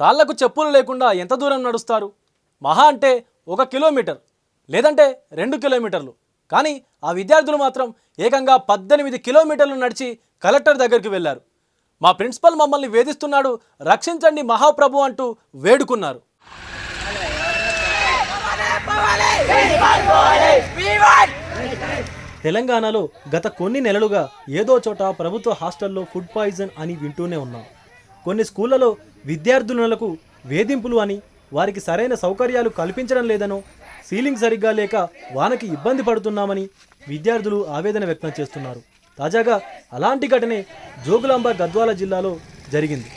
కాళ్ళకు చెప్పులు లేకుండా ఎంత దూరం నడుస్తారు? మహా అంటే 1 కిలోమీటర్ లేదంటే 2 కిలోమీటర్లు. కానీ ఆ విద్యార్థులు మాత్రం ఏకంగా 18 కిలోమీటర్లు నడిచి కలెక్టర్ దగ్గరికి వెళ్ళారు. మా ప్రిన్సిపల్ మమ్మల్ని వేధిస్తున్నాడు, రక్షించండి మహాప్రభు అంటూ వేడుకున్నారు. తెలంగాణలో గత కొన్ని నెలలుగా ఏదో చోట ప్రభుత్వ హాస్టల్లో ఫుడ్ పాయిజన్ అని వింటూనే ఉన్నాం. కొన్ని స్కూళ్లలో విద్యార్థులకు వేధింపులు అని, వారికి సరైన సౌకర్యాలు కల్పించడం లేదనో, సీలింగ్ సరిగ్గా లేక వానకి ఇబ్బంది పడుతున్నామని విద్యార్థులు ఆవేదన వ్యక్తం చేస్తున్నారు. తాజాగా అలాంటి ఘటనే జోగులాంబ గద్వాల జిల్లాలో జరిగింది.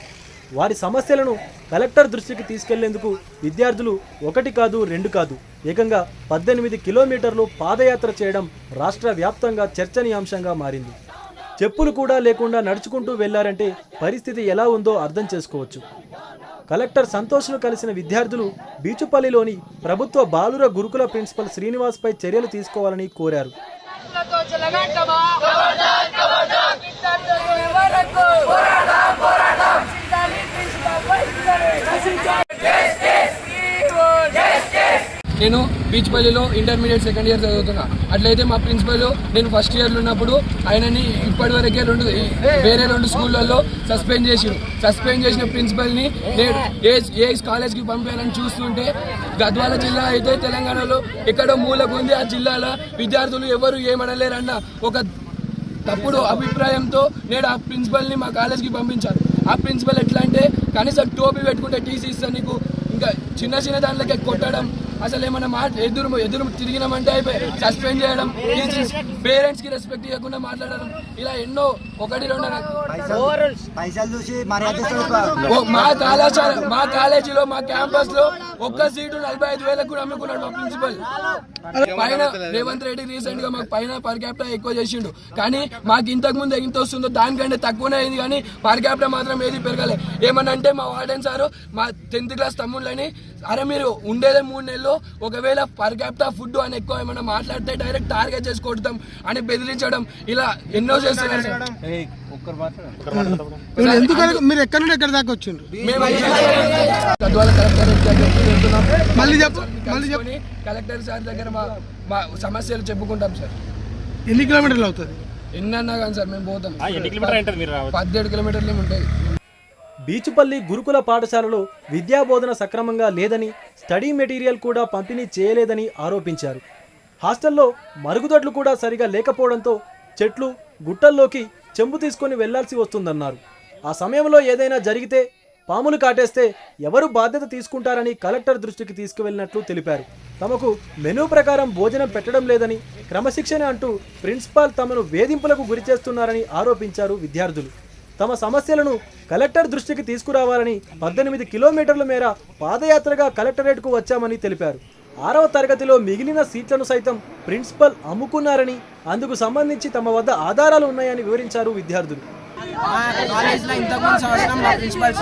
వారి సమస్యలను కలెక్టర్ దృష్టికి తీసుకెళ్లేందుకు విద్యార్థులు 1 కాదు 2 కాదు ఏకంగా 18 కిలోమీటర్లు పాదయాత్ర చేయడం రాష్ట్ర వ్యాప్తంగా చర్చనీయాంశంగా మారింది. చెప్పులు కూడా లేకుండా నడుచుకుంటూ వెళ్లారంటే పరిస్థితి ఎలా ఉందో అర్థం చేసుకోవచ్చు. కలెక్టర్ సంతోష్ను కలిసిన విద్యార్థులు బీచుపల్లిలోని ప్రభుత్వ బాలుర గురుకుల ప్రిన్సిపల్ శ్రీనివాస్పై చర్యలు తీసుకోవాలని కోరారు. నేను బీచ్పల్లిలో ఇంటర్మీడియట్ సెకండ్ ఇయర్ చదువుతున్నా. అట్లయితే మా ప్రిన్సిపల్ నేను ఫస్ట్ ఇయర్లో ఉన్నప్పుడు ఆయనని ఇప్పటివరకే వేరే 2 స్కూళ్ళల్లో సస్పెండ్ చేసిన ప్రిన్సిపల్ని నేను ఏ కాలేజ్కి పంపాలని చూస్తుంటే గద్వాల జిల్లా అయితే తెలంగాణలో ఎక్కడో మూలకు ఉంది. ఆ జిల్లాలో విద్యార్థులు ఎవరు ఏమనలేరన్న ఒక తప్పుడు అభిప్రాయంతో నేను ఆ ప్రిన్సిపల్ని మా కాలేజ్కి పంపించాను. ఆ ప్రిన్సిపల్ ఎట్లా అంటే కనీసం టోపీ పెట్టుకుంటే టీసీ ఇస్తాను నీకు, ఇంకా చిన్న దాంట్లోకి కొట్టడం, అసలు ఏమన్నా ఎదురు తిరిగినామంటే అయిపోయి సస్పెండ్ చేయడం, పేరెంట్స్ కి రెస్పెక్ట్ ఇవ్వకుండా మాట్లాడడం, ఇలా ఎన్నో 1, 2 మా కాలేజీలో మా క్యాంపస్ లో ఒక్క సీటు 45,000 కూడా అమ్ముకున్నాడు మా ప్రిన్సిపల్. పైన రేవంత్ రెడ్డి రీసెంట్ గా మాకు పైన పర్ క్యాపిటల్ ఎక్కువ చేసిండు, కానీ మాకు ఇంతకు ముందు ఎంత వస్తుందో దానికంటే తక్కువనే అయింది, కానీ పర్ క్యాపిటల్ మాత్రం ఏది పెరగలే. ఏమన్నా అంటే మా వార్డెన్ సారు మా 10th క్లాస్ తమ్ముళ్ళని, అరే మీరు ఉండేదే 3 నెలలు, ఒకవేళ పర్ క్యాపిటల్ ఫుడ్ అని ఎక్కువ ఏమైనా మాట్లాడితే డైరెక్ట్ టార్గెట్ చేసి కొడతాం అని బెదిరించడం, ఇలా ఎన్నో చేస్తున్నారు. మీరు ఎక్కడ నుండి ఎక్కడ దాకా వచ్చిండ్రు? కలెక్టర్ సార్ దగ్గర మా సమస్యలు చెప్పుకుంటాం సార్. ఎన్ని కిలోమీటర్లు అవుతుంది? ఎన్నన్నా కానీ సార్ మేము పోతాం. 17 కిలోమీటర్లు ఉంటుంది. బీచుపల్లి గురుకుల పాఠశాలలో విద్యాబోధన సక్రమంగా లేదని, స్టడీ మెటీరియల్ కూడా పంపిణీ చేయలేదని ఆరోపించారు. హాస్టల్లో మరుగుదొడ్లు కూడా సరిగా లేకపోవడంతో చెట్లు గుట్టల్లోకి చెంబు తీసుకొని వెళ్లాల్సి వస్తుందన్నారు. ఆ సమయంలో ఏదైనా జరిగితే, పాములు కాటేస్తే ఎవరు బాధ్యత తీసుకుంటారని కలెక్టర్ దృష్టికి తీసుకువెళ్ళినట్లు తెలిపారు. తమకు మెనూ ప్రకారం భోజనం పెట్టడం లేదని, క్రమశిక్షణ అంటూ ప్రిన్సిపాల్ తమను వేధింపులకు గురి చేస్తున్నారని ఆరోపించారు విద్యార్థులు. తమ సమస్యలను కలెక్టర్ దృష్టికి తీసుకురావాలని 18 కిలోమీటర్ల మేర పాదయాత్రగా కలెక్టరేట్కు వచ్చామని తెలిపారు. 6వ తరగతిలో మిగిలిన సీట్లను సైతం ప్రిన్సిపల్ అమ్ముకున్నారని, అందుకు సంబంధించి తమ వద్ద ఆధారాలు ఉన్నాయని వివరించారు విద్యార్థులు. కాలేజ్లో ఇంతకుముందు సంవత్సరం మా ప్రిన్సిపల్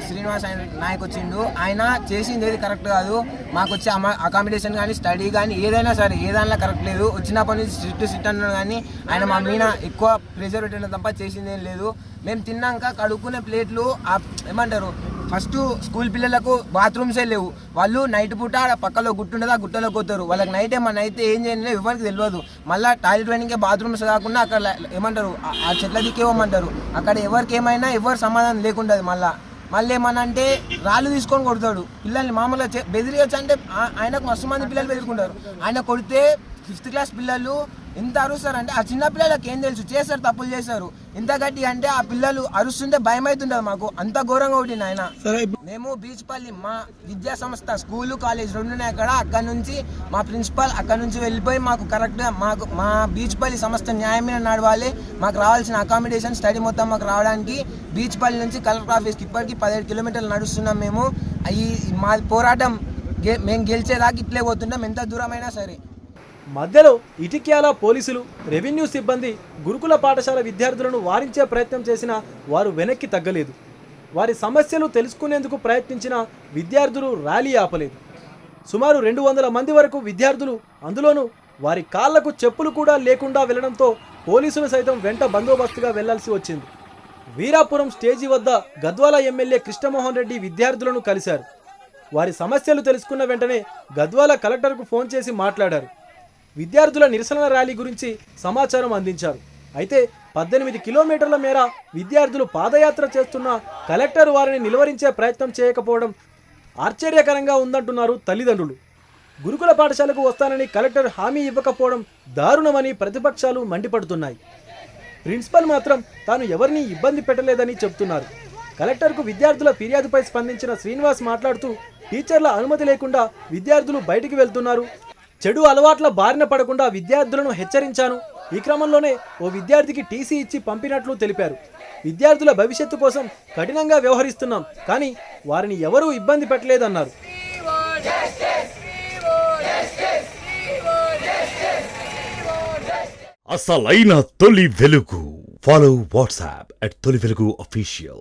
శ్రీనివాస్ నాయక్ వచ్చిండు. ఆయన చేసింది ఏది కరెక్ట్ కాదు. మాకు వచ్చే అకామిడేషన్ కానీ స్టడీ కానీ ఏదైనా సరే ఏ దానిలో కరెక్ట్ లేదు. వచ్చినప్పటి నుంచి సిట్ అన్నాడు, కానీ ఆయన మా మీద ఎక్కువ ప్రెజర్ పెట్టడం తప్ప చేసింది ఏం లేదు. మేము తిన్నాక కడుక్కునే ప్లేట్లు ఏమంటారు, ఫస్ట్ స్కూల్ పిల్లలకు బాత్రూమ్సే లేవు. వాళ్ళు నైట్ పూట పక్కలో గుట్టుండదు, ఆ గుట్టలో పోతారు. వాళ్ళకి నైట్ ఏమన్నా అయితే ఏం చేయలేదు, ఎవరికి తెలియదు. మళ్ళీ టాయిలెట్ పోయినాకే బాత్రూమ్స్ కాకుండా అక్కడ ఏమంటారు ఆ చెట్ల దిక్కేమమంటారు, అక్కడ ఎవరికి ఏమైనా ఎవరు సమాధానం లేకుండా మళ్ళీ ఏమన్నా అంటే రాళ్ళు తీసుకొని కొడతాడు పిల్లల్ని. మామూలుగా బెదిరియొచ్చు అంటే ఆయనకు మస్తు మంది పిల్లలు బెదిరుకుంటారు. ఆయన కొడితే 5th క్లాస్ పిల్లలు ఎంత అరుస్తారు అంటే, ఆ చిన్న పిల్లలకి ఏం తెలుసు, చేస్తారు తప్పులు చేస్తారు. ఎంత గట్టి అంటే ఆ పిల్లలు అరుస్తుంటే భయం అవుతుంటది మాకు, అంత ఘోరంగా కొట్టింది ఆయన. మేము బీచ్పల్లి మా విద్యా సంస్థ స్కూలు కాలేజ్ 2 ఉన్నాయి అక్కడ. అక్కడ నుంచి మా ప్రిన్సిపల్ అక్కడ నుంచి వెళ్ళిపోయి మాకు కరెక్ట్గా మా బీచ్పల్లి సంస్థ న్యాయమైన నడవాలి. మాకు రావాల్సిన అకామిడేషన్ స్టడీ మొత్తం మాకు రావడానికి బీచ్పల్లి నుంచి కలెక్టర్ ఆఫీస్కి ఇప్పటికీ 17 కిలోమీటర్లు నడుస్తున్నాం. మేము మా పోరాటం మేము గెలిచేదాకా ఇట్లే పోతున్నాం, ఎంత దూరమైనా సరే. మధ్యలో ఇటిక్యాల పోలీసులు, రెవెన్యూ సిబ్బంది గురుకుల పాఠశాల విద్యార్థులను వారించే ప్రయత్నం చేసినా వారు వెనక్కి తగ్గలేదు. వారి సమస్యలు తెలుసుకునేందుకు ప్రయత్నించిన విద్యార్థులు ర్యాలీ ఆపలేదు. సుమారు 200 మంది వరకు విద్యార్థులు, అందులోనూ వారి కాళ్లకు చెప్పులు కూడా లేకుండా వెళ్లడంతో పోలీసులు సైతం వెంట బందోబస్తుగా వెళ్లాల్సి వచ్చింది. వీరాపురం స్టేజీ వద్ద గద్వాల ఎమ్మెల్యే కృష్ణమోహన్ రెడ్డి విద్యార్థులను కలిశారు. వారి సమస్యలు తెలుసుకున్న వెంటనే గద్వాల కలెక్టర్కు ఫోన్ చేసి మాట్లాడారు. విద్యార్థుల నిరసన ర్యాలీ గురించి సమాచారం అందించారు. అయితే 18 కిలోమీటర్ల మేర విద్యార్థులు పాదయాత్ర చేస్తున్న కలెక్టర్ వారిని నిలువరించే ప్రయత్నం చేయకపోవడం ఆశ్చర్యకరంగా ఉందంటున్నారు తల్లిదండ్రులు. గురుకుల పాఠశాలకు వస్తానని కలెక్టర్ హామీ ఇవ్వకపోవడం దారుణమని ప్రతిపక్షాలు మండిపడుతున్నాయి. ప్రిన్సిపల్ మాత్రం తాను ఎవరిని ఇబ్బంది పెట్టలేదని చెబుతున్నారు. కలెక్టర్కు విద్యార్థుల ఫిర్యాదుపై స్పందించిన శ్రీనివాస్ మాట్లాడుతూ టీచర్ల అనుమతి లేకుండా విద్యార్థులు బయటికి వెళ్తున్నారు. చెడు అలవాట్ల బారిన పడకుండా విద్యార్థులను హెచ్చరించాను. ఈ క్రమంలోనే ఓ విద్యార్థికి టీసీ ఇచ్చి పంపినట్లు తెలిపారు. విద్యార్థుల భవిష్యత్తు కోసం కఠినంగా వ్యవహరిస్తున్నాం, కానీ వారిని ఎవరూ ఇబ్బంది పెట్టలేదన్నారు. అసలైన తొలి వెలుగు. ఫాలో వాట్సాప్ @తొలి వెలుగు official.